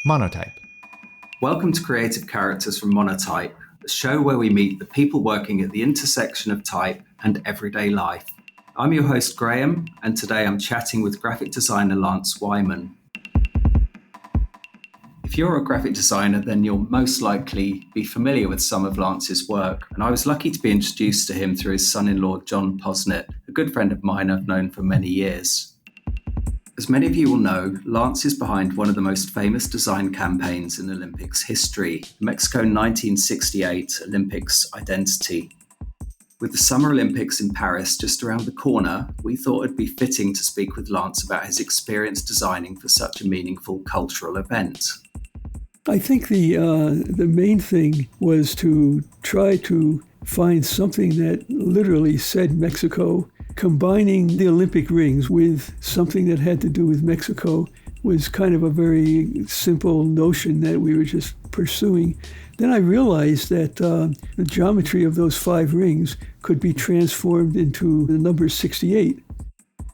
Monotype. Welcome to Creative Characters from Monotype, the show where we meet the people working at the intersection of type and everyday life. I'm your host, Graham, and today I'm chatting with graphic designer Lance Wyman. If you're a graphic designer, then you'll most likely be familiar with some of Lance's work, and I was lucky to be introduced to him through his son-in-law, John Posnett, a good friend of mine I've known for many years. As many of you will know, Lance is behind one of the most famous design campaigns in Olympics history, the Mexico 1968 Olympics identity. With the Summer Olympics in Paris just around the corner, we thought it'd be fitting to speak with Lance about his experience designing for such a meaningful cultural event. I think the main thing was to try to find something that literally said Mexico. Combining the Olympic rings with something that had to do with Mexico was kind of a very simple notion that we were just pursuing. Then I realized that the geometry of those 5 rings could be transformed into the number 68.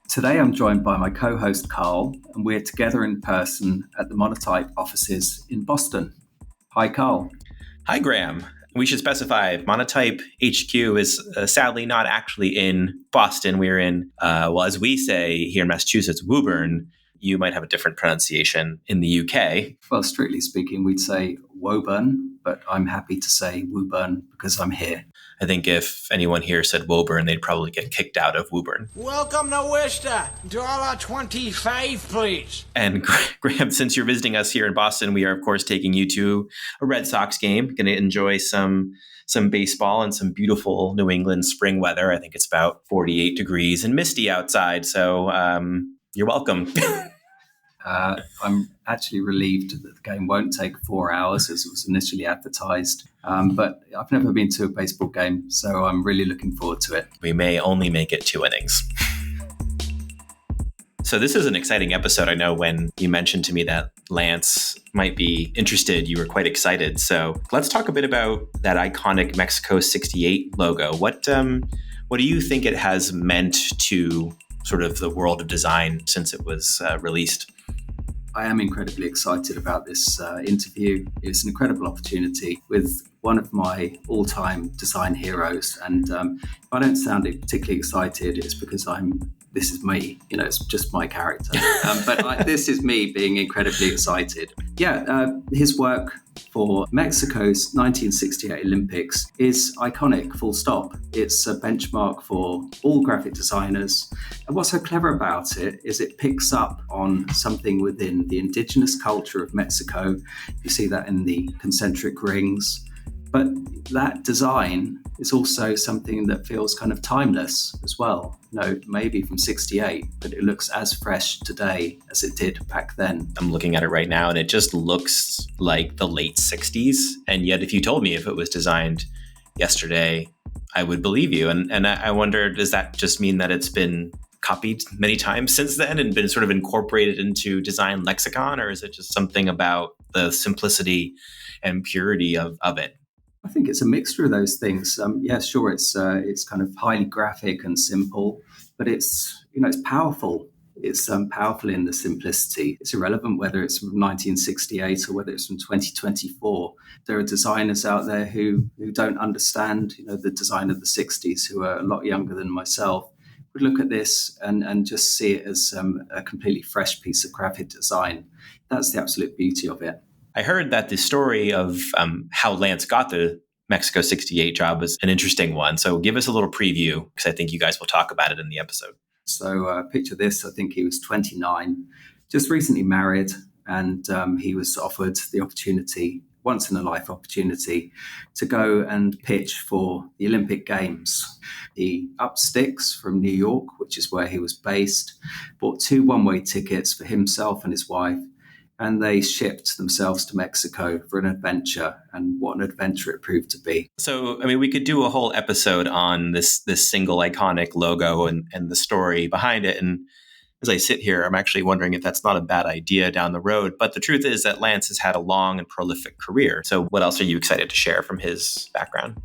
Today I'm joined by my co-host Carl, and we're together in person at the Monotype offices in Boston. Hi, Carl. Hi, Graham. We should specify Monotype HQ is sadly not actually in Boston. We're in, as we say here in Massachusetts, Woburn. You might have a different pronunciation in the UK. Well, strictly speaking, we'd say Woburn, but I'm happy to say Woburn because I'm here. I think if anyone here said Woburn, they'd probably get kicked out of Woburn. Welcome to Worcester. $1.25, please. And Graham, since you're visiting us here in Boston, we are, of course, taking you to a Red Sox game. Going to enjoy some baseball and some beautiful New England spring weather. I think it's about 48 degrees and misty outside. So you're welcome. I'm actually relieved that the game won't take 4 hours as it was initially advertised. But I've never been to a baseball game, so I'm really looking forward to it. We may only make it 2 innings. So this is an exciting episode. I know when you mentioned to me that Lance might be interested, you were quite excited. So let's talk a bit about that iconic Mexico 68 logo. What do you think it has meant to sort of the world of design since it was released? I am incredibly excited about this interview. It's an incredible opportunity with one of my all-time design heroes. And if I don't sound particularly excited, it's because this is me, it's just my character. But this is me being incredibly excited. His work for Mexico's 1968 Olympics is iconic, full stop. It's a benchmark for all graphic designers. And what's so clever about it is it picks up on something within the indigenous culture of Mexico. You see that in the concentric rings. But that design is also something that feels kind of timeless as well. Maybe from 68, but it looks as fresh today as it did back then. I'm looking at it right now and it just looks like the late 60s. And yet if you told me if it was designed yesterday, I would believe you. And I wonder, does that just mean that it's been copied many times since then and been sort of incorporated into design lexicon? Or is it just something about the simplicity and purity of it? I think it's a mixture of those things. Sure, it's kind of highly graphic and simple, but it's powerful. It's powerful in the simplicity. It's irrelevant whether it's from 1968 or whether it's from 2024. There are designers out there who don't understand, the design of the 60s, who are a lot younger than myself, would look at this and just see it as a completely fresh piece of graphic design. That's the absolute beauty of it. I heard that the story of how Lance got the Mexico 68 job is an interesting one. So give us a little preview, because I think you guys will talk about it in the episode. So picture this. I think he was 29, just recently married, and he was offered the opportunity, once-in-a-life opportunity, to go and pitch for the Olympic Games. He upped sticks from New York, which is where he was based, bought 2 one-way tickets for himself and his wife, and they shipped themselves to Mexico for an adventure, and what an adventure it proved to be. So, we could do a whole episode on this single iconic logo and the story behind it. And as I sit here, I'm actually wondering if that's not a bad idea down the road. But the truth is that Lance has had a long and prolific career. So what else are you excited to share from his background?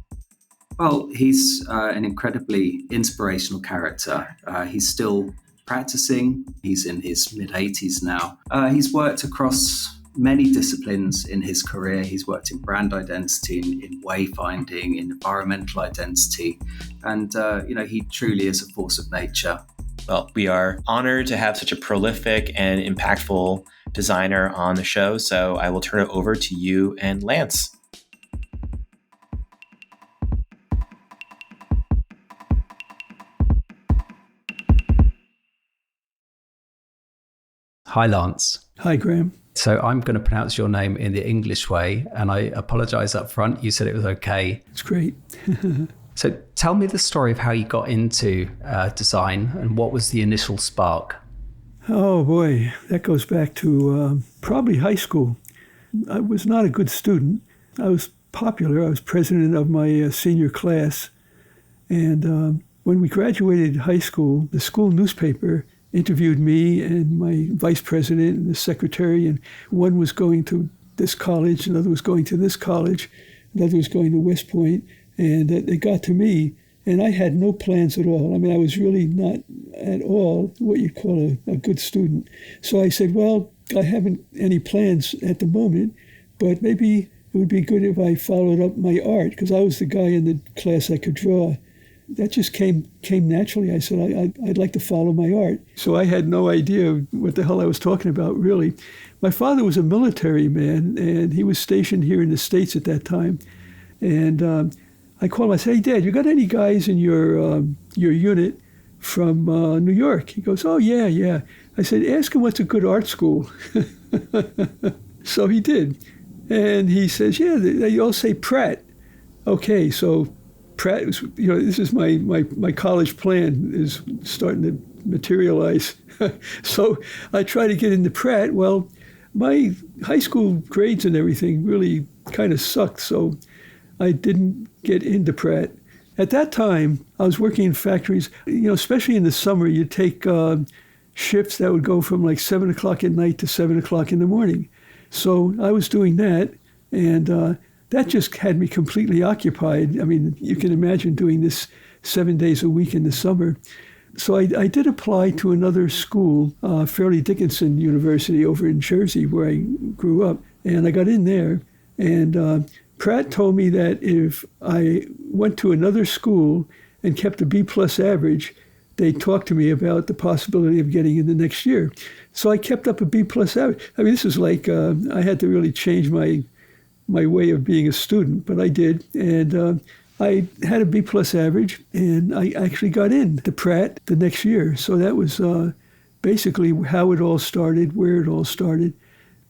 Well, he's an incredibly inspirational character. He's still practicing. He's in his mid-80s now. He's worked across many disciplines in his career. He's worked in brand identity, in wayfinding, in environmental identity, and he truly is a force of nature. Well, we are honored to have such a prolific and impactful designer on the show, so I will turn it over to you and Lance. Hi, Lance. Hi, Graham. So I'm going to pronounce your name in the English way, and I apologize up front. You said it was okay. It's great. So tell me the story of how you got into design and what was the initial spark? Oh, boy. That goes back to probably high school. I was not a good student. I was popular. I was president of my senior class. And when we graduated high school, the school newspaper interviewed me and my vice president and the secretary, and one was going to this college, another was going to this college, another was going to West Point, and they got to me, and I had no plans at all. I mean, I was really not at all what you'd call a good student. So I said, well, I haven't any plans at the moment, but maybe it would be good if I followed up my art, because I was the guy in the class that could draw. That just came naturally. I said, I'd like to follow my art. So I had no idea what the hell I was talking about, really. My father was a military man, and he was stationed here in the States at that time. And I called him, I said, hey, Dad, you got any guys in your unit from New York? He goes, oh, yeah. I said, ask him what's a good art school. So he did. And he says, yeah, they all say Pratt. Okay, so Pratt, this is my college plan is starting to materialize. So I try to get into Pratt. Well, my high school grades and everything really kind of sucked, so I didn't get into Pratt. At that time, I was working in factories, especially in the summer, you'd take shifts that would go from like 7 o'clock at night to 7 o'clock in the morning. So I was doing that, and that just had me completely occupied. I mean, you can imagine doing this 7 days a week in the summer. So I did apply to another school, Fairleigh Dickinson University over in Jersey, where I grew up, and I got in there. And Pratt told me that if I went to another school and kept a B+ average, they'd talk to me about the possibility of getting in the next year. So I kept up a B+ average. I mean, this is like I had to really change my way of being a student, but I did. And I had a B+ average, and I actually got in to Pratt the next year. So that was basically how it all started, where it all started.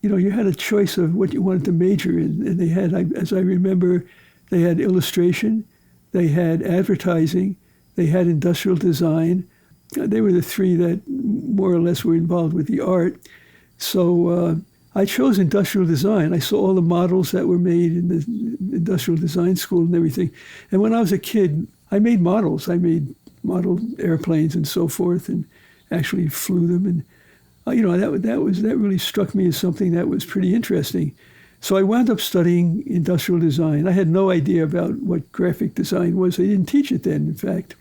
You had a choice of what you wanted to major in. And they had, as I remember, they had illustration, they had advertising, they had industrial design. They were the three that more or less were involved with the art. So I chose industrial design. I saw all the models that were made in the industrial design school and everything. And when I was a kid, I made models. I made model airplanes and so forth, and actually flew them. And that really struck me as something that was pretty interesting. So I wound up studying industrial design. I had no idea about what graphic design was. They didn't teach it then, in fact.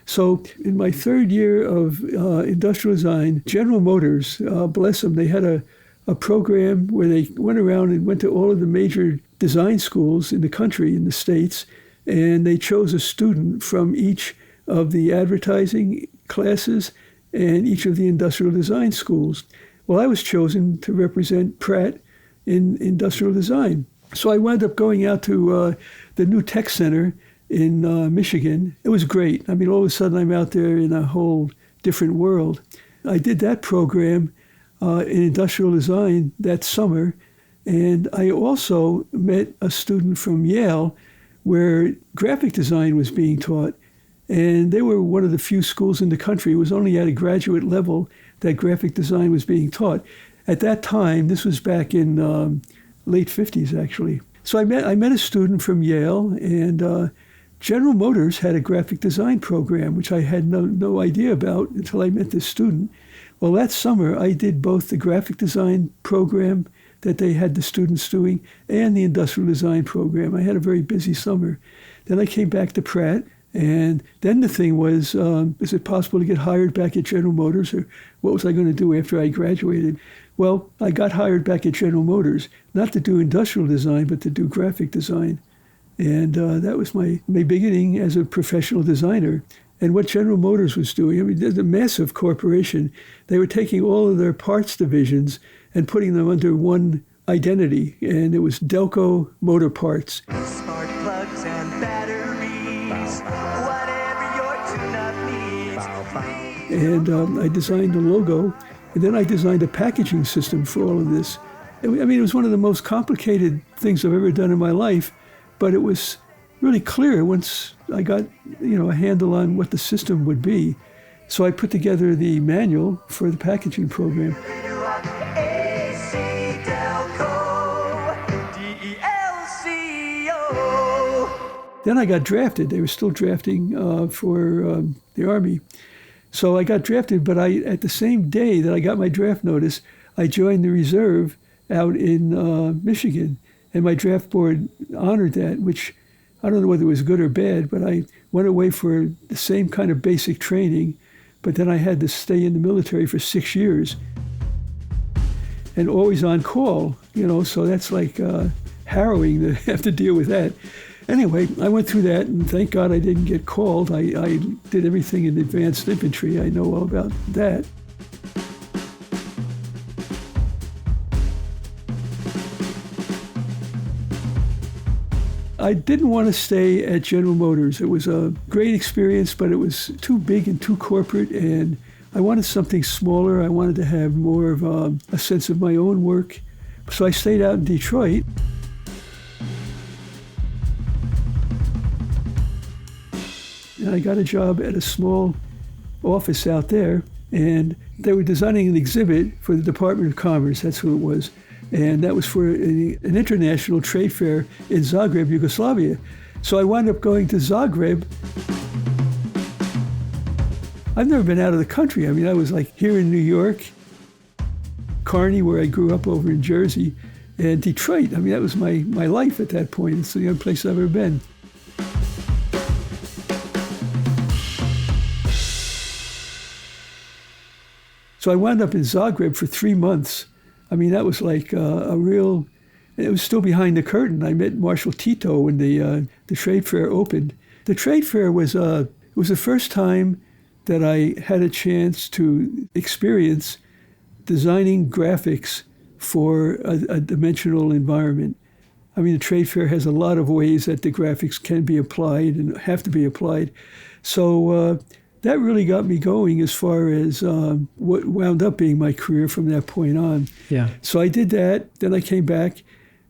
So in my third year of industrial design, General Motors, bless them, they had a program where they went around and went to all of the major design schools in the country, in the States, and they chose a student from each of the advertising classes and each of the industrial design schools. Well, I was chosen to represent Pratt in industrial design. So I wound up going out to the new tech center in Michigan. It was great. I mean, all of a sudden I'm out there in a whole different world. I did that program in industrial design that summer. And I also met a student from Yale where graphic design was being taught. And they were one of the few schools in the country. It was only at a graduate level that graphic design was being taught. At that time, this was back in late 50s, actually. So I met a student from Yale, and General Motors had a graphic design program, which I had no idea about until I met this student. Well, that summer, I did both the graphic design program that they had the students doing and the industrial design program. I had a very busy summer. Then I came back to Pratt, And then the thing was, is it possible to get hired back at General Motors, or what was I going to do after I graduated? Well, I got hired back at General Motors, not to do industrial design, but to do graphic design. And that was my beginning as a professional designer. And what General Motors was doing, I mean, they're a massive corporation. They were taking all of their parts divisions and putting them under one identity, and it was Delco Motor Parts. Spark plugs and batteries, whatever your tune-up needs. And I designed the logo, and then I designed a packaging system for all of this. I mean, it was one of the most complicated things I've ever done in my life, but it was really clear once I got, a handle on what the system would be. So I put together the manual for the packaging program. Then I got drafted. They were still drafting for the Army. So I got drafted, but at the same day that I got my draft notice, I joined the reserve out in Michigan. And my draft board honored that, which I don't know whether it was good or bad, but I went away for the same kind of basic training, but then I had to stay in the military for 6 years. And always on call, so that's like harrowing to have to deal with that. Anyway, I went through that, and thank God I didn't get called. I did everything in advanced infantry. I know all about that. I didn't want to stay at General Motors. It was a great experience, but it was too big and too corporate, and I wanted something smaller. I wanted to have more of a sense of my own work. So I stayed out in Detroit. And I got a job at a small office out there, and they were designing an exhibit for the Department of Commerce. That's who it was. And that was for an international trade fair in Zagreb, Yugoslavia. So I wound up going to Zagreb. I've never been out of the country. I mean, I was like here in New York, Kearney, where I grew up over in Jersey, and Detroit. I mean, that was my life at that point. It's the only place I've ever been. So I wound up in Zagreb for 3 months. I mean, that was like it was still behind the curtain. I met Marshal Tito when the trade fair opened. The trade fair was it was the first time that I had a chance to experience designing graphics for a dimensional environment. I mean, the trade fair has a lot of ways that the graphics can be applied and have to be applied. So that really got me going as far as what wound up being my career from that point on. Yeah. So I did that. Then I came back.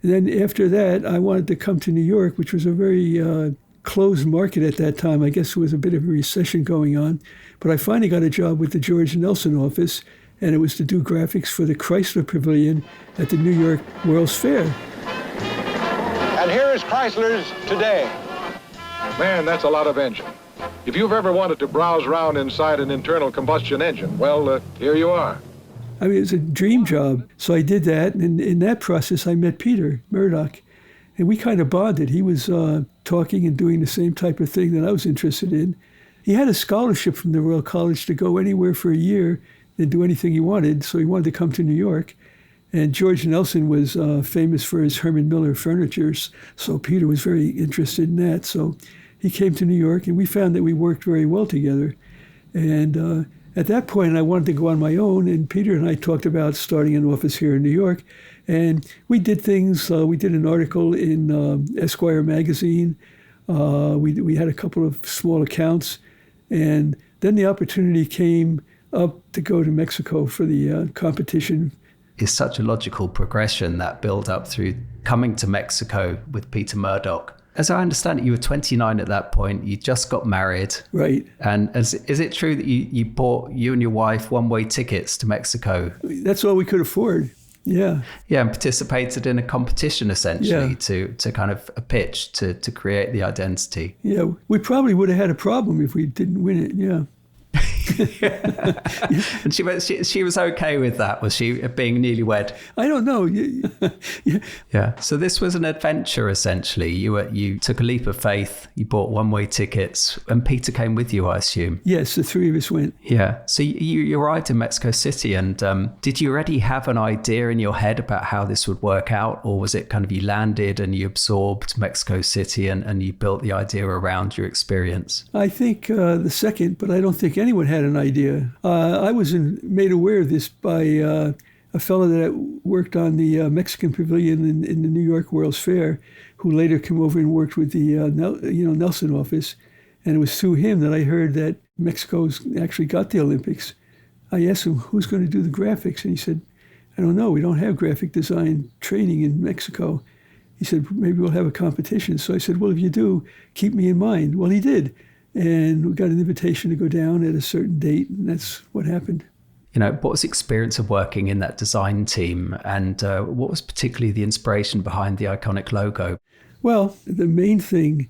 And then after that, I wanted to come to New York, which was a very closed market at that time. I guess there was a bit of a recession going on. But I finally got a job with the George Nelson office, and it was to do graphics for the Chrysler Pavilion at the New York World's Fair. And here is Chrysler's today. Man, that's a lot of engine. If you've ever wanted to browse around inside an internal combustion engine, well, here you are. I mean, it was a dream job. So I did that, and in that process, I met Peter Murdoch, and we kind of bonded. He was talking and doing the same type of thing that I was interested in. He had a scholarship from the Royal College to go anywhere for a year and do anything he wanted, so he wanted to come to New York. And George Nelson was famous for his Herman Miller furnitures, so Peter was very interested in that. So he came to New York, and we found that we worked very well together. And at that point, I wanted to go on my own, and Peter and I talked about starting an office here in New York. And we did things. We did an article in Esquire magazine. We had a couple of small accounts. And then the opportunity came up to go to Mexico for the competition. It's such a logical progression, that build up through coming to Mexico with Peter Murdoch. As I understand it, you were 29 at that point. You just got married. Right. And is it true that you bought, you and your wife, one-way tickets to Mexico? That's all we could afford. Yeah. Yeah, and participated in a competition, essentially, to kind of a pitch to create the identity. Yeah, we probably would have had a problem if we didn't win it, yeah. And she was okay with that, was she, being newlywed? I don't know. Yeah. So this was an adventure, essentially. You took a leap of faith. You bought one-way tickets, and Peter came with you, I assume. Yes, the three of us went. Yeah. So you arrived in Mexico City, and did you already have an idea in your head about how this would work out, or was it kind of you landed and you absorbed Mexico City and you built the idea around your experience? I think the second, but I don't think anyone had an idea. I was made aware of this by a fellow that worked on the Mexican Pavilion in the New York World's Fair, who later came over and worked with the Nelson office. And it was through him that I heard that Mexico's actually got the Olympics. I asked him, who's going to do the graphics? And he said, I don't know. We don't have graphic design training in Mexico. He said, maybe we'll have a competition. So I said, well, if you do, keep me in mind. Well, he did. And we got an invitation to go down at a certain date, and that's what happened. What was the experience of working in that design team, and what was particularly the inspiration behind the iconic logo? Well, the main thing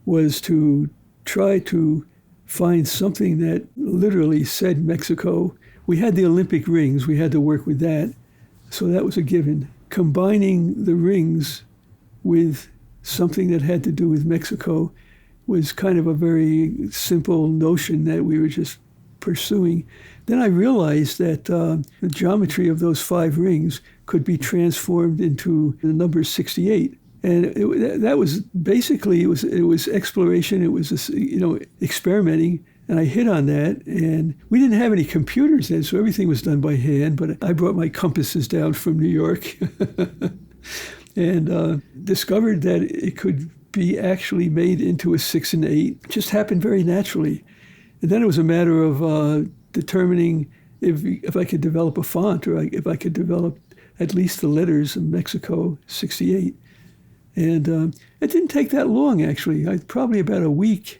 was to try to find something that literally said Mexico. We had the Olympic rings. We had to work with that. So that was a given. Combining the rings with something that had to do with Mexico was kind of a very simple notion that we were just pursuing. Then I realized that the geometry of those 5 rings could be transformed into the number 68. And that was basically, it was exploration, it was experimenting, and I hit on that. And we didn't have any computers then, so everything was done by hand, but I brought my compasses down from New York and discovered that it could be actually made into a 6 and 8. It just happened very naturally. And then it was a matter of determining if I could develop a font, or if I could develop at least the letters of Mexico 68. And it didn't take that long, actually. Probably about a week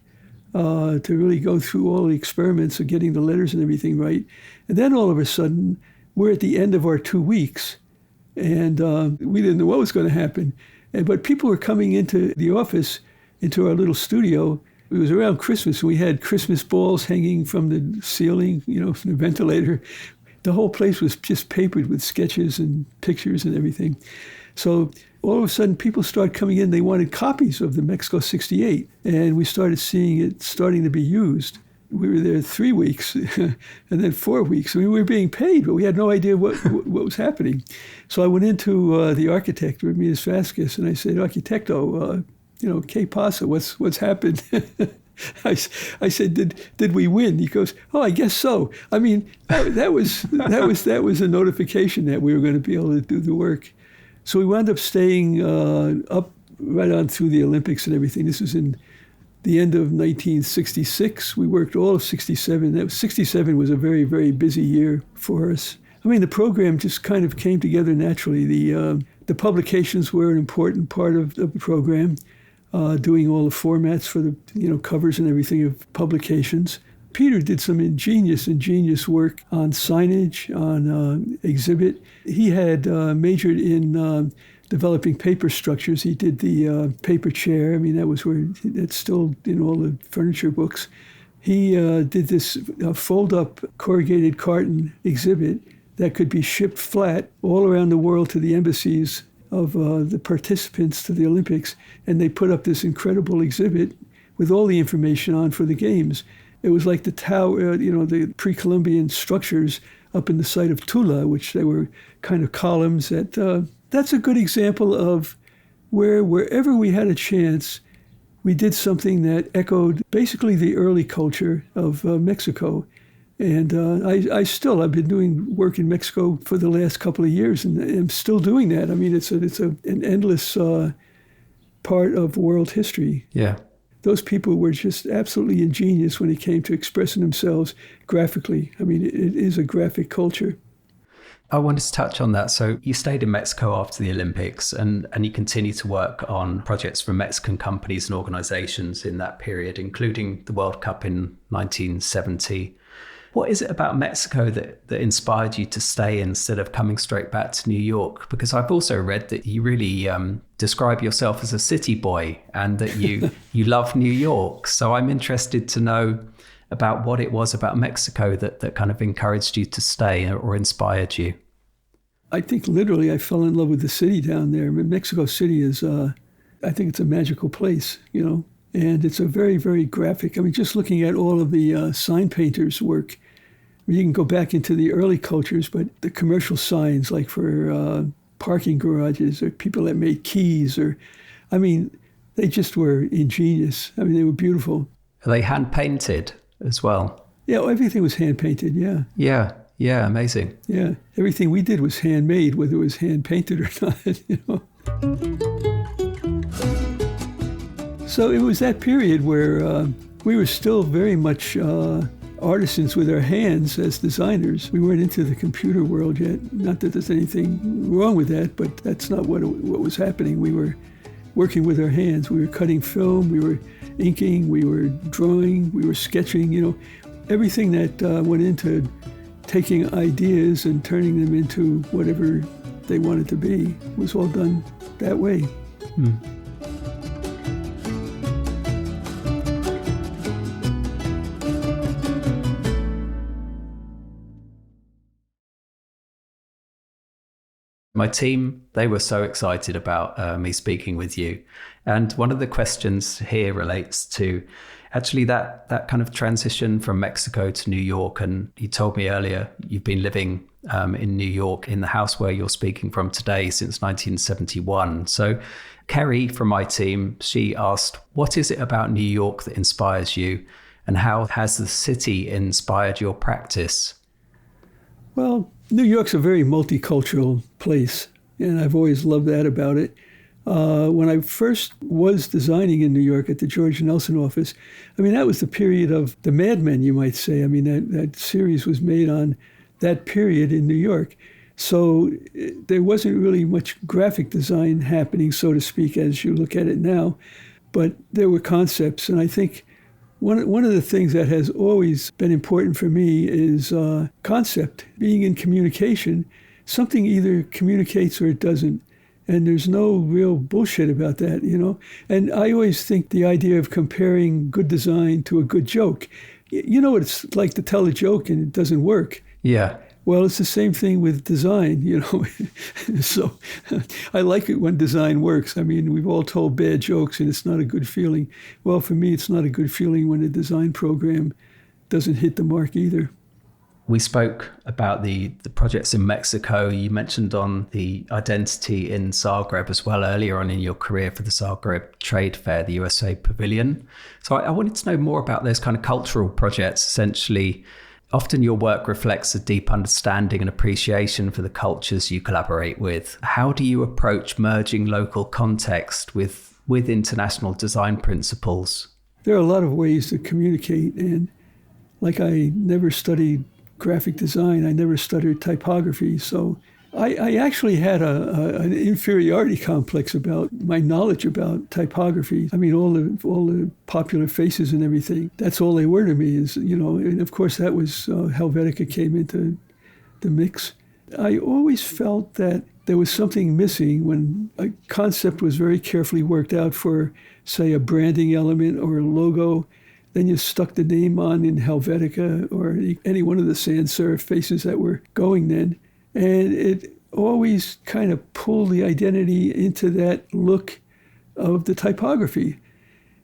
to really go through all the experiments of getting the letters and everything right. And then all of a sudden, we're at the end of our 2 weeks, and we didn't know what was going to happen. But people were coming into the office, into our little studio. It was around Christmas, and we had Christmas balls hanging from the ceiling, from the ventilator. The whole place was just papered with sketches and pictures and everything. So all of a sudden, people started coming in. They wanted copies of the Mexico 68, and we started seeing it starting to be used. We were there 3 weeks, and then 4 weeks. I mean, we were being paid, but we had no idea what was happening. So I went into the architect, Ramirez Vasquez, and I said, Arquitecto, ¿qué pasa? What's happened? I said, did we win? He goes, oh, I guess so. I mean, that was a notification that we were going to be able to do the work. So we wound up staying up right on through the Olympics and everything. This was in the end of 1966. We worked all of 67. 67 was a very, very busy year for us. I mean, the program just kind of came together naturally. The publications were an important part of the program, doing all the formats for the covers and everything of publications. Peter did some ingenious work on signage, on exhibit. He had majored in developing paper structures. He did the paper chair. I mean, that's still in all the furniture books. He did this fold-up corrugated carton exhibit that could be shipped flat all around the world to the embassies of the participants to the Olympics, and they put up this incredible exhibit with all the information on for the games. It was like the tower, the pre-Columbian structures up in the site of Tula, which they were kind of columns. That's a good example of wherever we had a chance, we did something that echoed basically the early culture of Mexico. And I've been doing work in Mexico for the last couple of years, and I'm still doing that. I mean, it's an endless part of world history. Yeah. Those people were just absolutely ingenious when it came to expressing themselves graphically. I mean, it is a graphic culture. I wanted to touch on that. So you stayed in Mexico after the Olympics, and you continued to work on projects for Mexican companies and organizations in that period, including the World Cup in 1970. What is it about Mexico that inspired you to stay instead of coming straight back to New York? Because I've also read that you really describe yourself as a city boy and that you love New York. So I'm interested to know about what it was about Mexico that kind of encouraged you to stay or inspired you. I think literally I fell in love with the city down there. I mean, Mexico City is, I think it's a magical place, you know, and it's a very, very graphic. I mean, just looking at all of the sign painters' work, you can go back into the early cultures, but the commercial signs, like for parking garages or people that made keys, I mean, they just were ingenious. I mean, they were beautiful. Are they hand painted as well? Yeah, everything was hand painted, yeah. Yeah, amazing. Yeah, everything we did was handmade, whether it was hand painted or not, you know. So it was that period where we were still very much artisans with our hands as designers. We weren't into the computer world yet. Not that there's anything wrong with that, but that's not what was happening. We were working with our hands. We were cutting film, we were inking, we were drawing, we were sketching, you know. Everything that went into taking ideas and turning them into whatever they wanted to be was all done that way. My team, they were so excited about me speaking with you. And one of the questions here relates to actually that kind of transition from Mexico to New York. And you told me earlier you've been living in New York in the house where you're speaking from today since 1971. So Kerry from my team, she asked, what is it about New York that inspires you? And how has the city inspired your practice? Well, New York's a very multicultural place, and I've always loved that about it. When I first was designing in New York at the George Nelson office, I mean, that was the period of the Mad Men, you might say. I mean, that series was made on that period in New York. So there wasn't really much graphic design happening, so to speak, as you look at it now. But there were concepts, and I think one of the things that has always been important for me is concept. Being in communication, something either communicates or it doesn't. And there's no real bullshit about that, you know. And I always think the idea of comparing good design to a good joke, you know what it's like to tell a joke and it doesn't work. Yeah. Well, it's the same thing with design, you know. So I like it when design works. I mean, we've all told bad jokes and it's not a good feeling. Well, for me, it's not a good feeling when a design program doesn't hit the mark either. We spoke about the projects in Mexico. You mentioned on the identity in Zagreb as well earlier on in your career for the Zagreb Trade Fair, the USA Pavilion. So I wanted to know more about those kind of cultural projects. Essentially, often your work reflects a deep understanding and appreciation for the cultures you collaborate with. How do you approach merging local context with international design principles? There are a lot of ways to communicate. And like I never studied graphic design, I never studied typography. So I actually had an inferiority complex about my knowledge about typography. I mean, all the popular faces and everything, that's all they were to me is, you know, and of course that was Helvetica came into the mix. I always felt that there was something missing when a concept was very carefully worked out for, say, a branding element or a logo. Then you stuck the name on in Helvetica or any one of the sans serif faces that were going then. And it always kind of pulled the identity into that look of the typography.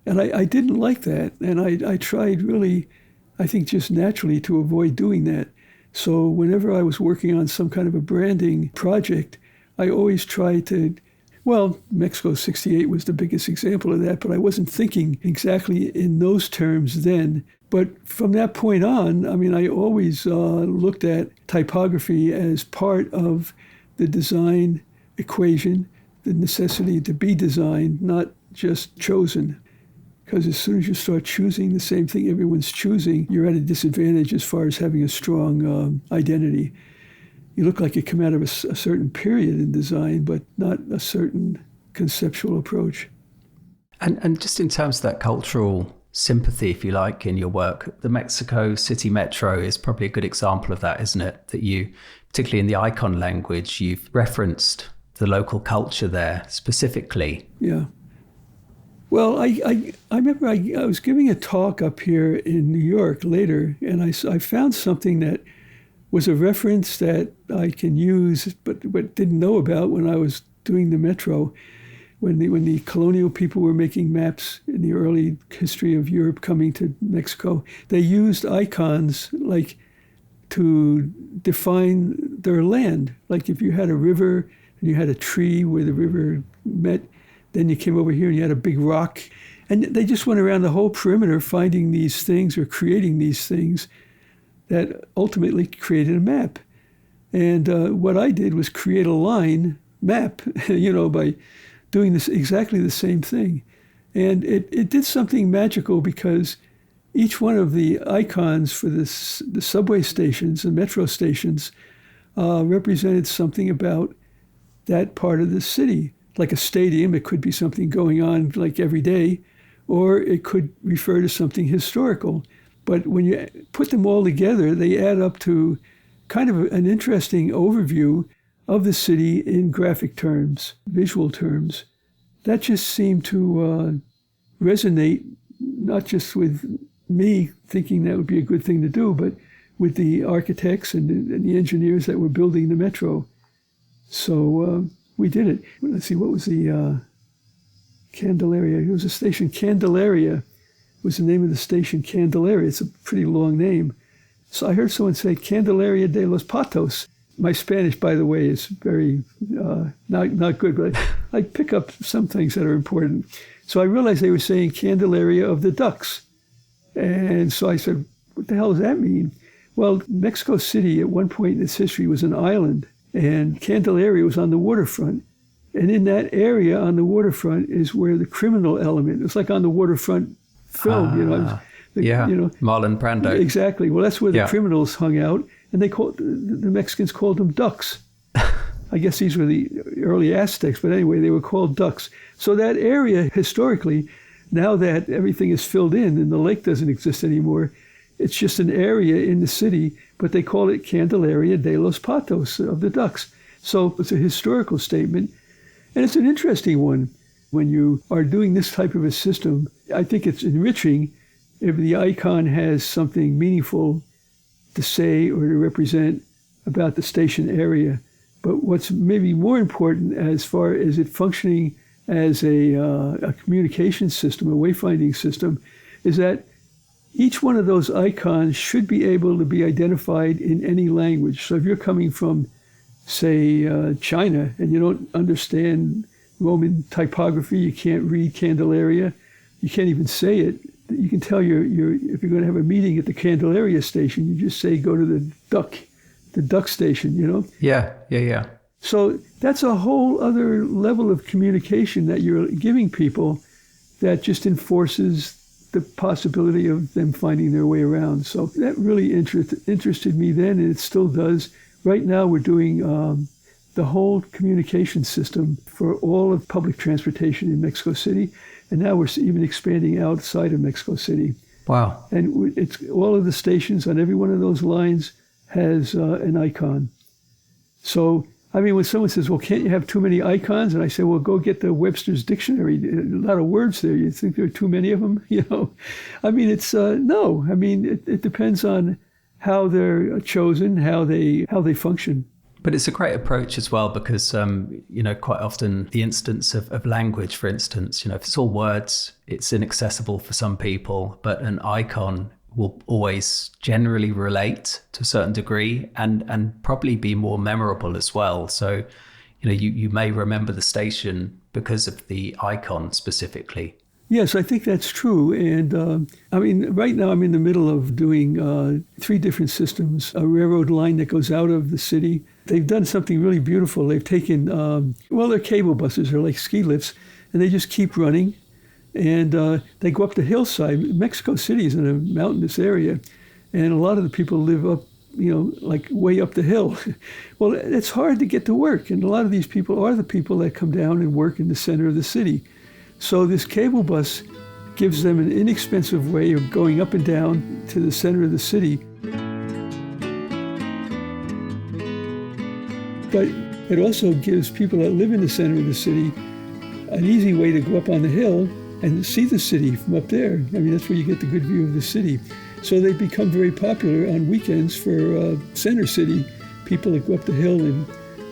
And I didn't like that. And I tried really, I think just naturally to avoid doing that. So whenever I was working on some kind of a branding project, I always tried to, well, Mexico 68 was the biggest example of that, but I wasn't thinking exactly in those terms then. But from that point on, I mean, I always looked at typography as part of the design equation, the necessity to be designed, not just chosen. Because as soon as you start choosing the same thing everyone's choosing, you're at a disadvantage as far as having a strong identity. You look like you come out of a certain period in design, but not a certain conceptual approach. And just in terms of that cultural sympathy, if you like, in your work, the Mexico City Metro is probably a good example of that, isn't it? That you, particularly in the icon language, you've referenced the local culture there specifically. Yeah. Well, I remember I was giving a talk up here in New York later, and I found something that was a reference that I can use, but didn't know about when I was doing the metro. When the colonial people were making maps in the early history of Europe coming to Mexico, they used icons like to define their land. Like if you had a river and you had a tree where the river met, then you came over here and you had a big rock. And they just went around the whole perimeter finding these things or creating these things that ultimately created a map. And what I did was create a line map, by doing this exactly the same thing. And it did something magical because each one of the icons for the subway stations, the metro stations, represented something about that part of the city. Like a stadium, it could be something going on like every day, or it could refer to something historical. But when you put them all together, they add up to kind of an interesting overview of the city in graphic terms, visual terms. That just seemed to resonate, not just with me thinking that would be a good thing to do, but with the architects and the engineers that were building the metro. So we did it. Let's see, what was the Candelaria? It was a station. Candelaria was the name of the station, Candelaria. It's a pretty long name. So I heard someone say Candelaria de los Patos. My Spanish, by the way, is very not good, but I pick up some things that are important. So I realized they were saying Candelaria of the Ducks. And so I said, what the hell does that mean? Well, Mexico City at one point in its history was an island, and Candelaria was on the waterfront. And in that area on the waterfront is where the criminal element, it's like on the waterfront film, Marlon Brando. Exactly. Well, that's where the criminals hung out, and the Mexicans called them ducks. I guess these were the early Aztecs, but anyway, they were called ducks. So that area, historically, now that everything is filled in and the lake doesn't exist anymore, it's just an area in the city, but they call it Candelaria de los Patos, of the ducks. So it's a historical statement, and it's an interesting one. When you are doing this type of a system, I think it's enriching if the icon has something meaningful to say or to represent about the station area. But what's maybe more important as far as it functioning as a communication system, a wayfinding system, is that each one of those icons should be able to be identified in any language. So if you're coming from, say, China, and you don't understand Roman typography, you can't read Candelaria, you can't even say it, you can tell if you're going to have a meeting at the Candelaria station, you just say, go to the duck station, Yeah. So that's a whole other level of communication that you're giving people that just enforces the possibility of them finding their way around. So that really interested me then, and it still does. Right now we're doing the whole communication system for all of public transportation in Mexico City, and now we're even expanding outside of Mexico City. Wow. And it's all of the stations on every one of those lines has an icon. So, I mean, when someone says, well, can't you have too many icons? And I say, well, go get the Webster's Dictionary. A lot of words there. You think there are too many of them? I mean, it's, no. I mean, it depends on how they're chosen, how they function. But it's a great approach as well because, quite often the instance of language, for instance, if it's all words, it's inaccessible for some people, but an icon will always generally relate to a certain degree and probably be more memorable as well. So, you may remember the station because of the icon specifically. Yes, I think that's true. And right now I'm in the middle of doing 3 different systems, a railroad line that goes out of the city. They've done something really beautiful. They've taken, they're cable buses, they're like ski lifts, and they just keep running. And they go up the hillside. Mexico City is in a mountainous area, and a lot of the people live up, like way up the hill. Well, it's hard to get to work, and a lot of these people are the people that come down and work in the center of the city. So this cable bus gives them an inexpensive way of going up and down to the center of the city. But it also gives people that live in the center of the city an easy way to go up on the hill and see the city from up there. I mean, that's where you get the good view of the city. So they become very popular on weekends for Center City, people that go up the hill and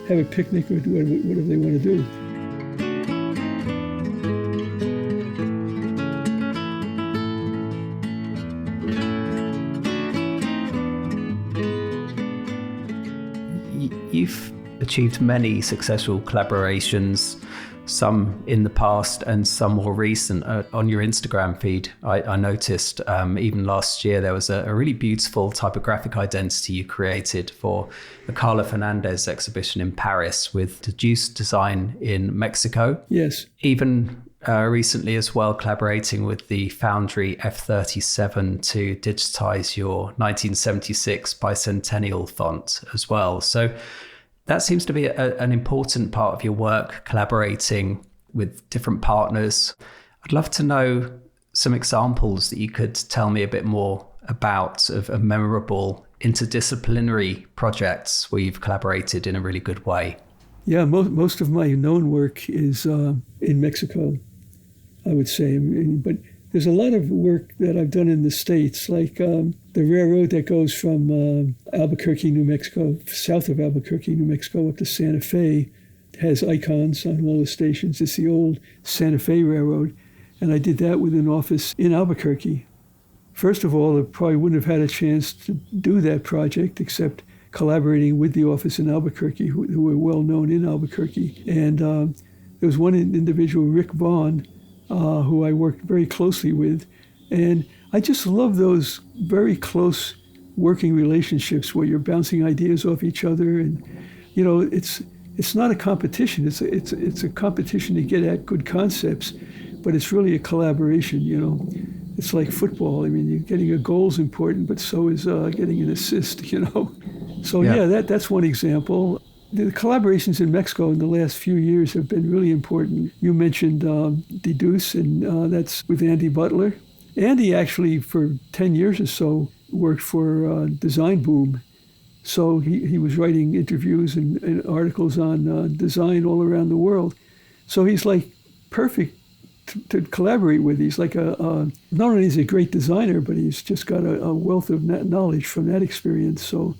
have a picnic or do whatever they want to do. You've achieved many successful collaborations, some in the past and some more recent. On your Instagram feed, I noticed even last year there was a really beautiful typographic identity you created for the Carla Fernandez exhibition in Paris with Deduced Design in Mexico. Yes. Even recently as well, collaborating with the Foundry F37 to digitize your 1976 bicentennial font as well. So that seems to be an important part of your work, collaborating with different partners. I'd love to know some examples that you could tell me a bit more about of memorable interdisciplinary projects where you've collaborated in a really good way. Yeah, most of my known work is in Mexico, I would say. But there's a lot of work that I've done in the States, like the railroad that goes from Albuquerque, New Mexico, south of Albuquerque, New Mexico, up to Santa Fe. It has icons on all the stations. It's the old Santa Fe Railroad. And I did that with an office in Albuquerque. First of all, I probably wouldn't have had a chance to do that project except collaborating with the office in Albuquerque, who were well known in Albuquerque. And there was one individual, Rick Vaughn, who I worked very closely with. And I just love those very close working relationships where you're bouncing ideas off each other. And, you know, it's not a competition. It's a competition to get at good concepts, but it's really a collaboration, you know. It's like football. I mean, getting a goal is important, but so is getting an assist, you know. So, yeah, that's one example. The collaborations in Mexico in the last few years have been really important. You mentioned Deduce, and that's with Andy Butler. Andy actually, for 10 years or so, worked for Design Boom. So he was writing interviews and articles on design all around the world. So he's like perfect to collaborate with. He's like not only is he a great designer, but he's just got a wealth of knowledge from that experience. So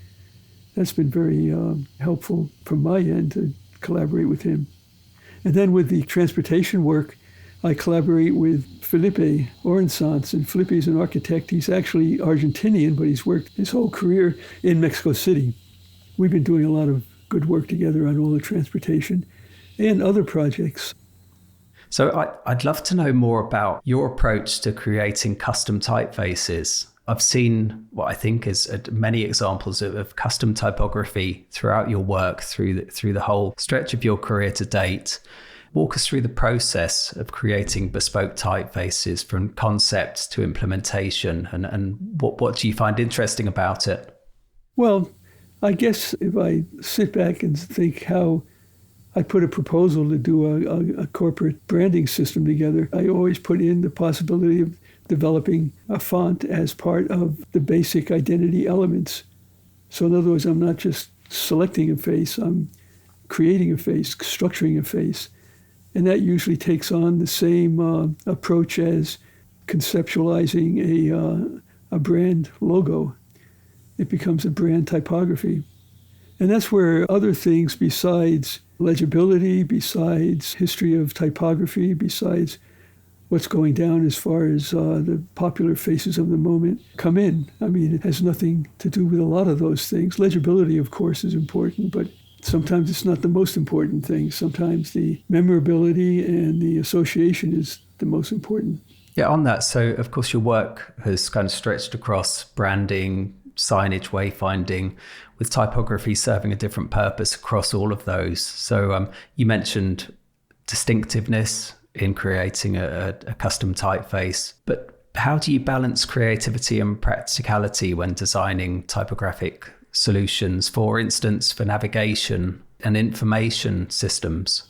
that's been very helpful from my end to collaborate with him. And then with the transportation work, I collaborate with Felipe Orensanz. And Felipe is an architect. He's actually Argentinian, but he's worked his whole career in Mexico City. We've been doing a lot of good work together on all the transportation and other projects. So I'd love to know more about your approach to creating custom typefaces. I've seen what I think is many examples of custom typography throughout your work through the whole stretch of your career to date. Walk us through the process of creating bespoke typefaces from concept to implementation, and what do you find interesting about it? Well, I guess if I sit back and think how I put a proposal to do a corporate branding system together, I always put in the possibility of developing a font as part of the basic identity elements. So in other words, I'm not just selecting a face, I'm creating a face, structuring a face. And that usually takes on the same approach as conceptualizing a brand logo. It becomes a brand typography. And that's where other things besides legibility, besides history of typography, besides what's going down as far as the popular faces of the moment come in. I mean, it has nothing to do with a lot of those things. Legibility, of course, is important, but sometimes it's not the most important thing. Sometimes the memorability and the association is the most important. Yeah, on that, so of course your work has kind of stretched across branding, signage, wayfinding, with typography serving a different purpose across all of those. So you mentioned distinctiveness in creating a custom typeface, but how do you balance creativity and practicality when designing typographic solutions, for instance, for navigation and information systems?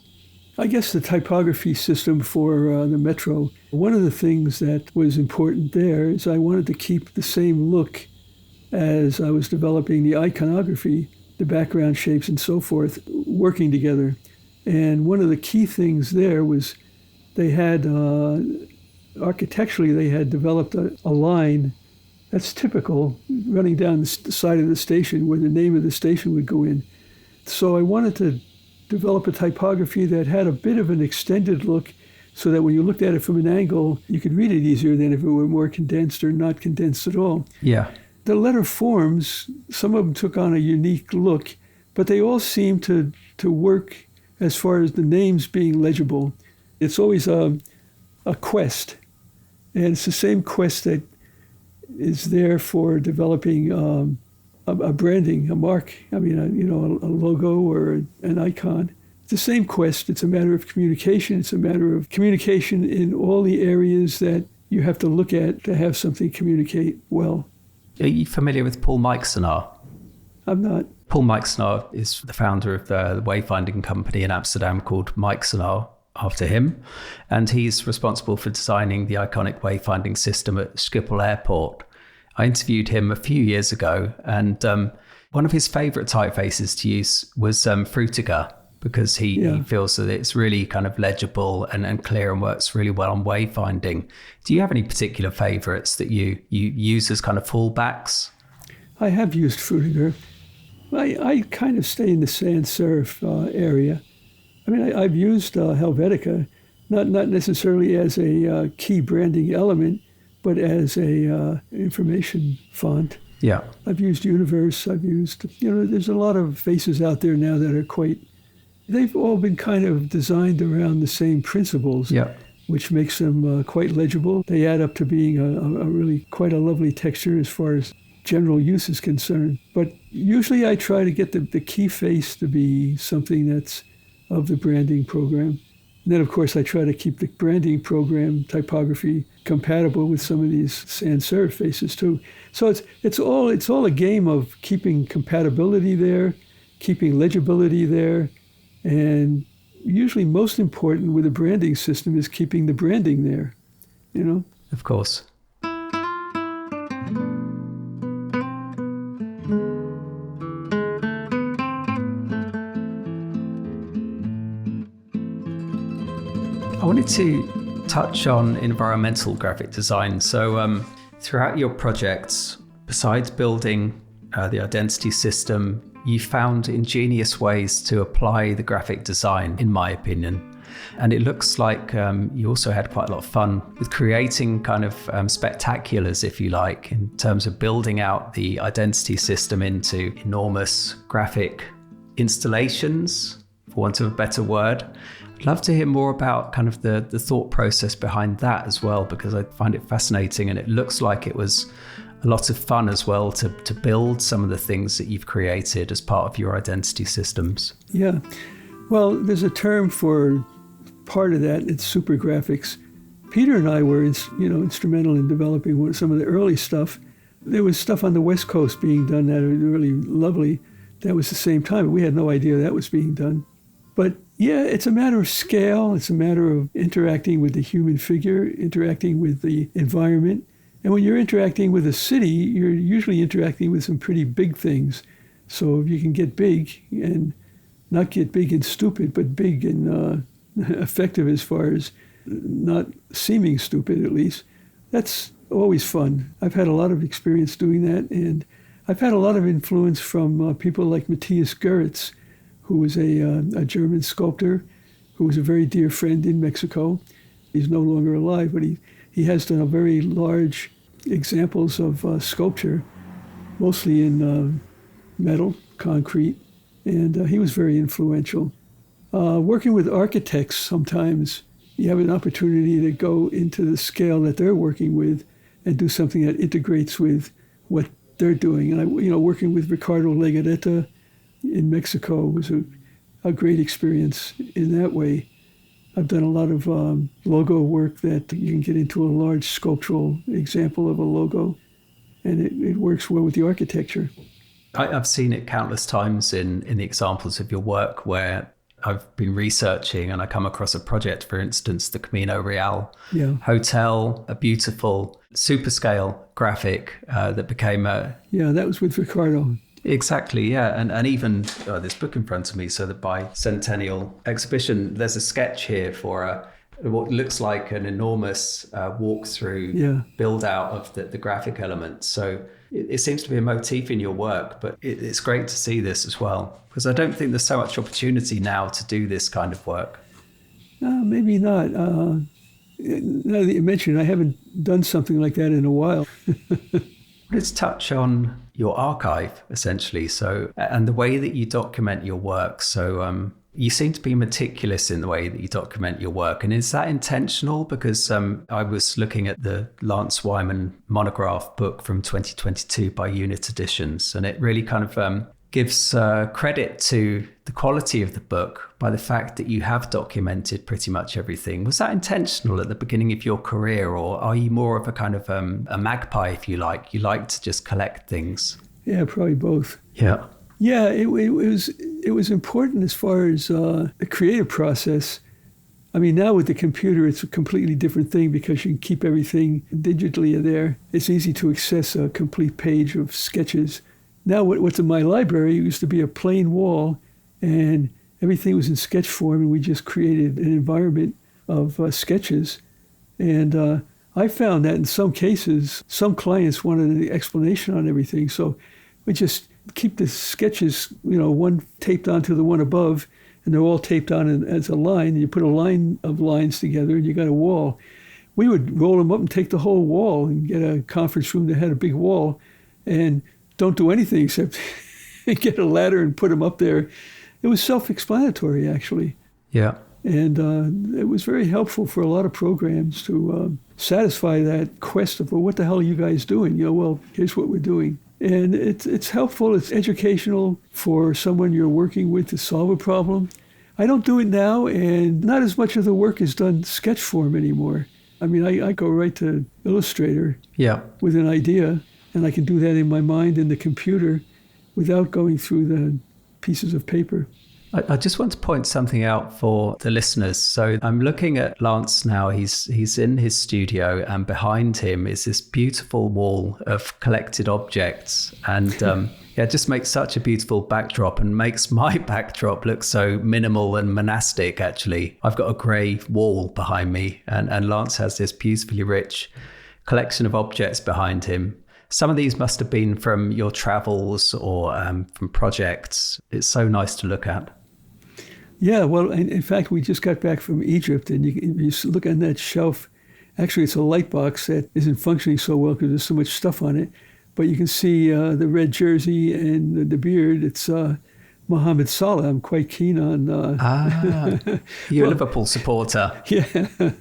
I guess the typography system for the Metro, one of the things that was important there is I wanted to keep the same look as I was developing the iconography, the background shapes and so forth, working together. And one of the key things there was they had architecturally they had developed a line that's typical running down the side of the station where the name of the station would go in. So I wanted to develop a typography that had a bit of an extended look so that when you looked at it from an angle, you could read it easier than if it were more condensed or not condensed at all. Yeah. The letter forms, some of them took on a unique look, but they all seem to work as far as the names being legible. It's always a quest, and it's the same quest that is there for developing a branding, a mark, a logo or an icon. It's the same quest. It's a matter of communication. It's a matter of communication in all the areas that you have to look at to have something communicate well. Are you familiar with Paul Meixenaar? I'm not. Paul Meixenaar is the founder of the wayfinding company in Amsterdam called Meixenaar, after him. And he's responsible for designing the iconic wayfinding system at Schiphol Airport. I interviewed him a few years ago, and one of his favorite typefaces to use was Frutiger, because he feels that it's really kind of legible and clear and works really well on wayfinding. Do you have any particular favorites that you use as kind of fallbacks? I have used Frutiger. I kind of stay in the sans serif area. I mean, I've used Helvetica, not necessarily as a key branding element, but as a information font. Yeah. I've used Universe. I've used, there's a lot of faces out there now that are they've all been kind of designed around the same principles, which makes them quite legible. They add up to being a really quite a lovely texture as far as general use is concerned. But usually I try to get the key face to be something that's of the branding program. And then, of course, I try to keep the branding program typography compatible with some of these sans serif faces too. So it's all a game of keeping compatibility there, keeping legibility there, and usually most important with a branding system is keeping the branding there, Of course. I wanted to touch on environmental graphic design. So throughout your projects, besides building the identity system, you found ingenious ways to apply the graphic design, in my opinion. And it looks like you also had quite a lot of fun with creating kind of spectaculars, if you like, in terms of building out the identity system into enormous graphic installations, for want of a better word. I'd love to hear more about kind of the thought process behind that as well, because I find it fascinating, and it looks like it was a lot of fun as well to build some of the things that you've created as part of your identity systems. Yeah. Well, there's a term for part of that. It's super graphics. Peter and I were, instrumental in developing some of the early stuff. There was stuff on the West Coast being done that was really lovely. That was the same time. We had no idea that was being done. But yeah, it's a matter of scale. It's a matter of interacting with the human figure, interacting with the environment. And when you're interacting with a city, you're usually interacting with some pretty big things. So if you can get big, and not get big and stupid, but big and effective as far as not seeming stupid, at least, that's always fun. I've had a lot of experience doing that, and I've had a lot of influence from people like Matthias Goeritz, who was a German sculptor who was a very dear friend in Mexico. He's no longer alive, but he has done a very large examples of sculpture, mostly in metal, concrete, and he was very influential. Working with architects, sometimes you have an opportunity to go into the scale that they're working with and do something that integrates with what they're doing. And working with Ricardo Legarreta in Mexico was a great experience in that way. I've done a lot of logo work that you can get into a large sculptural example of a logo, and it works well with the architecture. I've seen it countless times in the examples of your work where I've been researching and I come across a project, for instance, the Camino Real Hotel, a beautiful super scale graphic that became a... Yeah, that was with Ricardo. Exactly, yeah. And even this book in front of me, so the Bicentennial Exhibition, there's a sketch here for what looks like an enormous walkthrough build out of the graphic elements. So it seems to be a motif in your work, but it's great to see this as well, because I don't think there's so much opportunity now to do this kind of work. Maybe not. Now that you mentioned it, I haven't done something like that in a while. Let's touch on your archive, essentially. So, and the way that you document your work. So you seem to be meticulous in the way that you document your work. And is that intentional? Because I was looking at the Lance Wyman monograph book from 2022 by Unit Editions, and it really kind of gives credit to the quality of the book by the fact that you have documented pretty much everything. Was that intentional at the beginning of your career, or are you more of a kind of a magpie, if you like? You like to just collect things? Yeah, probably both. Yeah. Yeah, it was important as far as the creative process. I mean, now with the computer, it's a completely different thing because you can keep everything digitally there. It's easy to access a complete page of sketches. Now what's in my library used to be a plain wall, and everything was in sketch form, and we just created an environment of sketches. And I found that in some cases, some clients wanted an explanation on everything, so we just keep the sketches, one taped onto the one above, and they're all taped on as a line, and you put a line of lines together, and you got a wall. We would roll them up and take the whole wall and get a conference room that had a big wall, and don't do anything except get a ladder and put them up there. It was self-explanatory, actually. Yeah. And it was very helpful for a lot of programs to satisfy that quest of, well, what the hell are you guys doing? Well, here's what we're doing. And it's helpful. It's educational for someone you're working with to solve a problem. I don't do it now, and not as much of the work is done sketch form anymore. I mean, I go right to Illustrator with an idea, and I can do that in my mind in the computer without going through the pieces of paper. I just want to point something out for the listeners. So I'm looking at Lance now. He's in his studio, and behind him is this beautiful wall of collected objects. And it just makes such a beautiful backdrop, and makes my backdrop look so minimal and monastic, actually. I've got a grey wall behind me, and Lance has this beautifully rich collection of objects behind him. Some of these must have been from your travels or from projects. It's so nice to look at. Yeah, well, in fact, we just got back from Egypt, and you look on that shelf. Actually, it's a light box that isn't functioning so well because there's so much stuff on it. But you can see the red jersey and the beard. It's Mohamed Salah. I'm quite keen on. You're a Liverpool supporter. Yeah.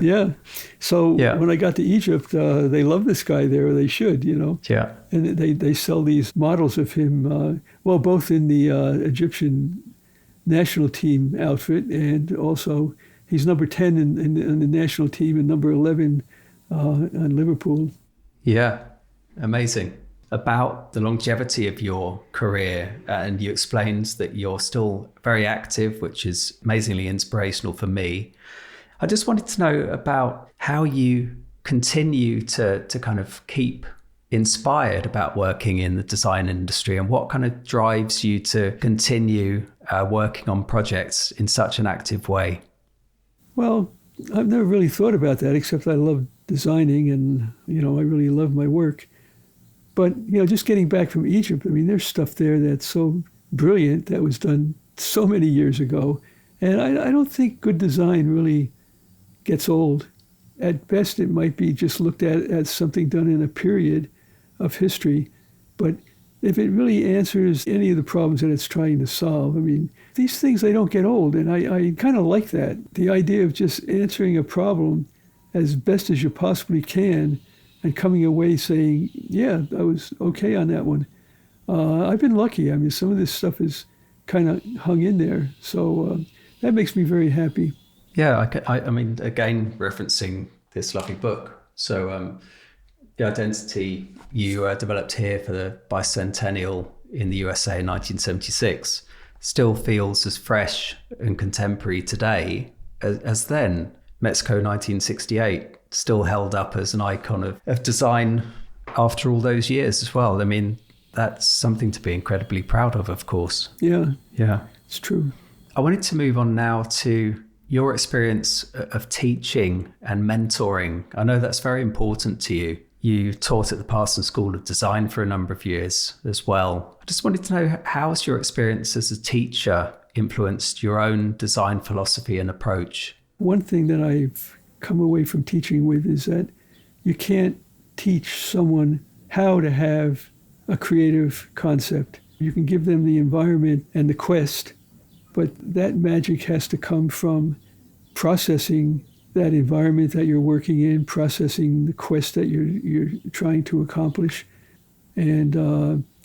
Yeah. So when I got to Egypt, they love this guy there, or they should, Yeah. And they sell these models of him, both in the Egyptian national team outfit, and also he's number 10 in the national team and number 11 on Liverpool. Yeah, amazing. About the longevity of your career, and you explained that you're still very active, which is amazingly inspirational for me. I just wanted to know about how you continue to kind of keep inspired about working in the design industry, and what kind of drives you to continue working on projects in such an active way. Well, I've never really thought about that, except I love designing, and I really love my work. But just getting back from Egypt, I mean, there's stuff there that's so brilliant that was done so many years ago, and I don't think good design really gets old. At best, it might be just looked at as something done in a period of history, but if it really answers any of the problems that it's trying to solve, I mean, these things, they don't get old, and I kind of like that. The idea of just answering a problem as best as you possibly can and coming away saying, yeah, I was okay on that one. I've been lucky. I mean, some of this stuff is kind of hung in there, so that makes me very happy. Yeah, I mean, again, referencing this lovely book. So the identity you developed here for the bicentennial in the USA in 1976 still feels as fresh and contemporary today as then. Mexico 1968 still held up as an icon of design after all those years as well. I mean, that's something to be incredibly proud of course. Yeah, Yeah, it's true. I wanted to move on now to your experience of teaching and mentoring, I know that's very important to you. You taught at the Parsons School of Design for a number of years as well. I just wanted to know, how has your experience as a teacher influenced your own design philosophy and approach? One thing that I've come away from teaching with is that you can't teach someone how to have a creative concept. You can give them the environment and the quest, but that magic has to come from processing that environment that you're working in, processing the quest that you're trying to accomplish, and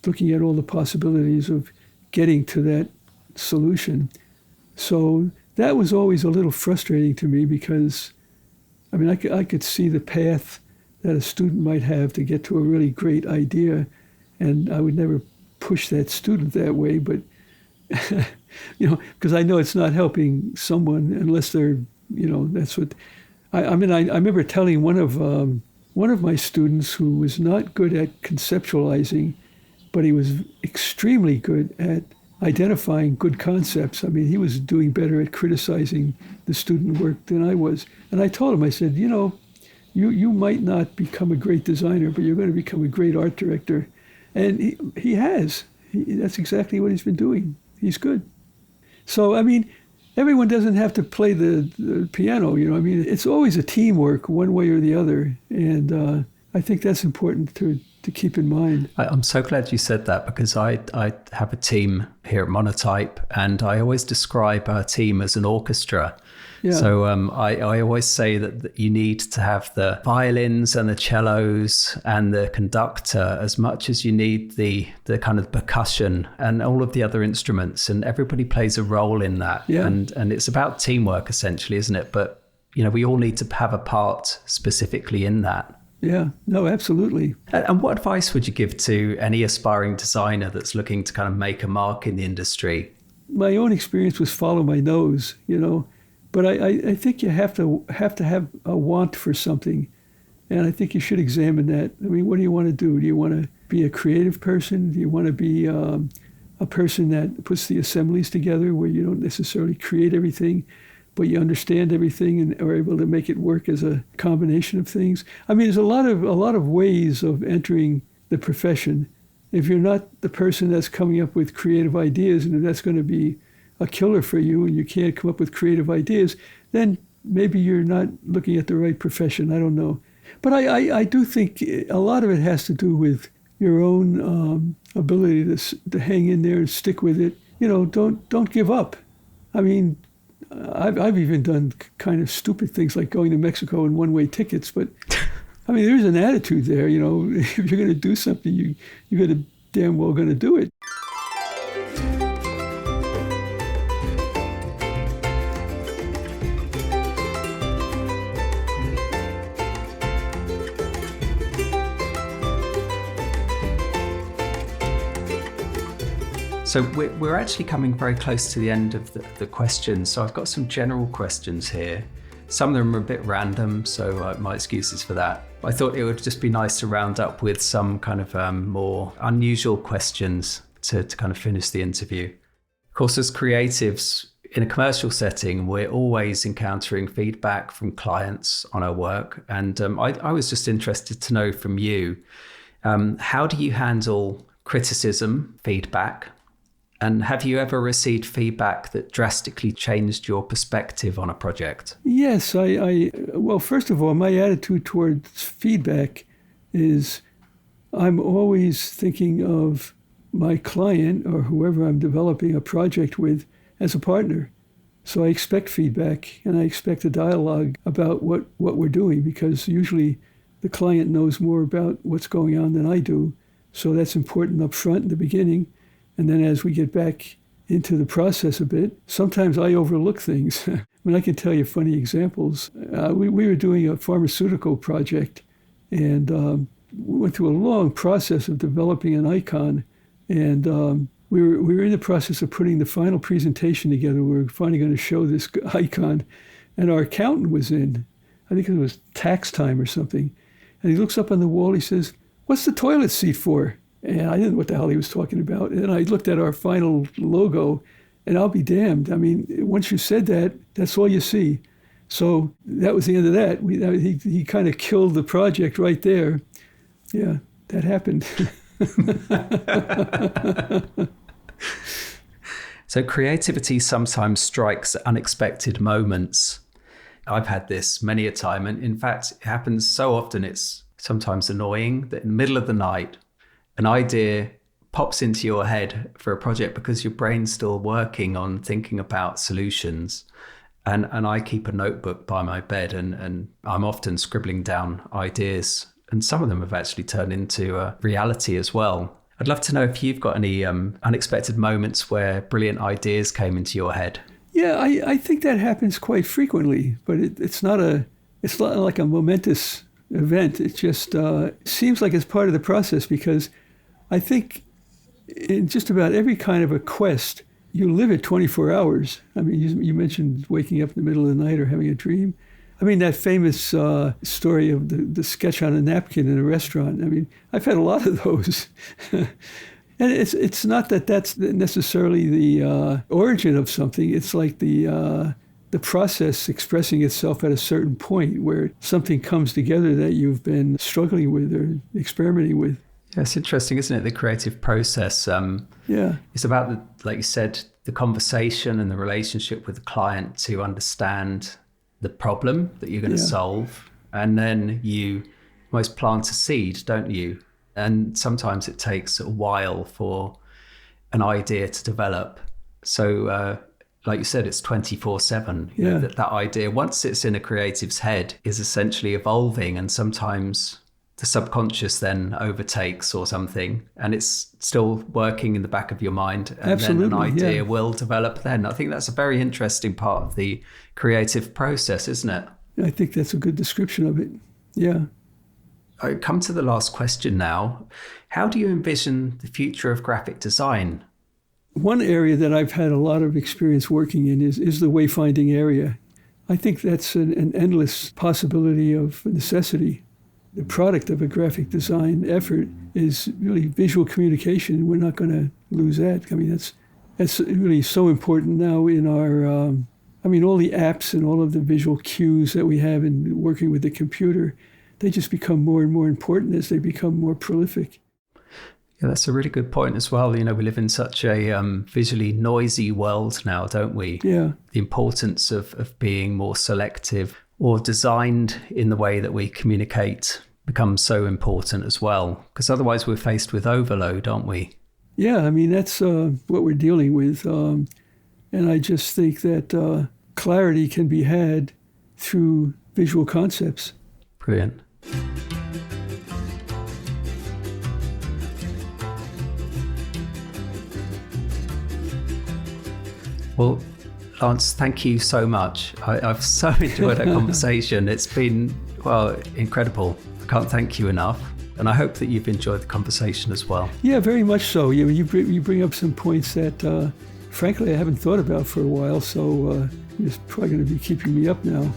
looking at all the possibilities of getting to that solution. So that was always a little frustrating to me because, I mean, I could see the path that a student might have to get to a really great idea, and I would never push that student that way, but because I know it's not helping someone unless they're, that's what. I remember telling one of my students who was not good at conceptualizing, but he was extremely good at identifying good concepts. I mean, he was doing better at criticizing the student work than I was. And I told him, I said, you might not become a great designer, but you're going to become a great art director. And he has. That's exactly what he's been doing. He's good. So, I mean, everyone doesn't have to play the piano, I mean, it's always a teamwork one way or the other. And I think that's important to keep in mind. I'm so glad you said that, because I have a team here at Monotype, and I always describe our team as an orchestra. Yeah. So I always say that you need to have the violins and the cellos and the conductor as much as you need the kind of percussion and all of the other instruments, and everybody plays a role in that. Yeah. And it's about teamwork essentially, isn't it? But we all need to have a part specifically in that. Yeah, no, absolutely. And what advice would you give to any aspiring designer that's looking to kind of make a mark in the industry? My own experience was follow my nose, but I think you have to have a want for something. And I think you should examine that. I mean, what do you want to do? Do you want to be a creative person? Do you want to be a person that puts the assemblies together where you don't necessarily create everything, but you understand everything and are able to make it work as a combination of things? I mean, there's a lot of ways of entering the profession. If you're not the person that's coming up with creative ideas, and if that's going to be a killer for you and you can't come up with creative ideas, then maybe you're not looking at the right profession. I don't know. But I do think a lot of it has to do with your own ability to hang in there and stick with it. Don't give up. I mean, I've even done kind of stupid things like going to Mexico in one-way tickets, but I mean, there's an attitude there. If you're going to do something, you're going to damn well going to do it. So we're actually coming very close to the end of the questions. So I've got some general questions here. Some of them are a bit random, so my excuses for that. I thought it would just be nice to round up with some kind of more unusual questions to kind of finish the interview. Of course, as creatives in a commercial setting, we're always encountering feedback from clients on our work. And I was just interested to know from you, how do you handle criticism, feedback? And have you ever received feedback that drastically changed your perspective on a project? Yes, well, first of all, my attitude towards feedback is I'm always thinking of my client or whoever I'm developing a project with as a partner. So I expect feedback and I expect a dialogue about what we're doing, because usually the client knows more about what's going on than I do. So that's important up front in the beginning. And then as we get back into the process a bit, sometimes I overlook things. I mean, I can tell you funny examples. We were doing a pharmaceutical project, and we went through a long process of developing an icon. And we were in the process of putting the final presentation together. We were finally going to show this icon. And our accountant was in. I think it was tax time or something. And he looks up on the wall. He says, "What's the toilet seat for?" And I didn't know what the hell he was talking about. And I looked at our final logo, And I'll be damned. I mean, once you said that, that's all you see. So that was the end of that. He kind of killed the project right there. Yeah, that happened. So creativity sometimes strikes unexpected moments. I've had this many a time, and in fact, it happens so often it's sometimes annoying that in the middle of the night, an idea pops into your head for a project because your brain's still working on thinking about solutions. And I keep a notebook by my bed, and I'm often scribbling down ideas, and some of them have actually turned into a reality as well. I'd love to know if you've got any unexpected moments where brilliant ideas came into your head. Yeah, I think that happens quite frequently, but it's not like a momentous event. It just seems like it's part of the process, because I think in just about every kind of a quest, you live it 24 hours. I mean, you mentioned waking up in the middle of the night or having a dream. I mean, that famous story of the sketch on a napkin in a restaurant. I mean, I've had a lot of those. And it's not that that's necessarily the origin of something. It's like the process expressing itself at a certain point where something comes together that you've been struggling with or experimenting with. Yeah, it's interesting, isn't it? The creative process. Yeah. It's about, like you said, the conversation and the relationship with the client to understand the problem that you're going to solve. And then you almost plant a seed, don't you? And sometimes it takes a while for an idea to develop. So like you said, it's 24/7. You know, that idea, once it's in a creative's head, is essentially evolving, and sometimes the subconscious then overtakes or something, and it's still working in the back of your mind, and then an idea will develop then. I think that's a very interesting part of the creative process, isn't it? I think that's a good description of it. Yeah. I come to the last question now. How do you envision the future of graphic design? One area that I've had a lot of experience working in is the wayfinding area. I think that's an endless possibility of necessity. The product of a graphic design effort is really visual communication. We're not going to lose that. I mean, that's really so important now in our, all the apps and all of the visual cues that we have in working with the computer, they just become more and more important as they become more prolific. Yeah, that's a really good point as well. You know, we live in such a visually noisy world now, don't we? Yeah. The importance of being more selective or designed in the way that we communicate becomes so important as well, because otherwise we're faced with overload, aren't we? Yeah, I mean, that's what we're dealing with. And I just think that clarity can be had through visual concepts. Brilliant. Well, Lance, thank you so much. I've so enjoyed that conversation. It's been, incredible. I can't thank you enough. And I hope that you've enjoyed the conversation as well. Yeah, very much so. You bring up some points that, frankly, I haven't thought about for a while. So you're probably going to be keeping me up now.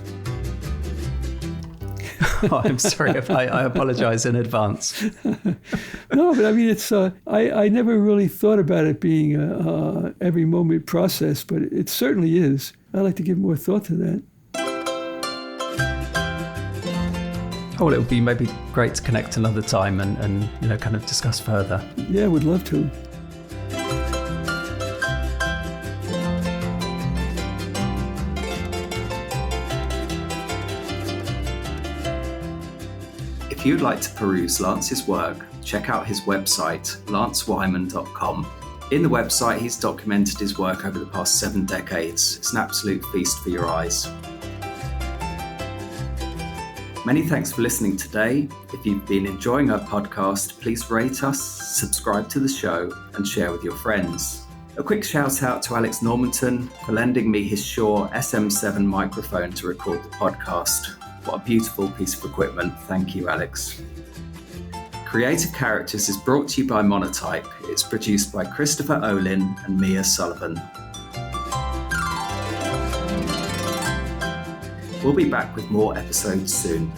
I'm sorry if I apologize in advance. No, but I mean, it's I never really thought about it being a every moment process, but it certainly is. I'd like to give more thought to that. Oh, well, it would be maybe great to connect another time and kind of discuss further. Yeah, I would love to. If you'd like to peruse Lance's work, check out his website, lancewyman.com. In the website, he's documented his work over the past 7 decades. It's an absolute feast for your eyes. Many thanks for listening today. If you've been enjoying our podcast, please rate us, subscribe to the show, and share with your friends. A quick shout out to Alex Normanton for lending me his Shure SM7 microphone to record the podcast. What a beautiful piece of equipment. Thank you, Alex. Creative Characters is brought to you by Monotype. It's produced by Christopher Olin and Mia Sullivan. We'll be back with more episodes soon.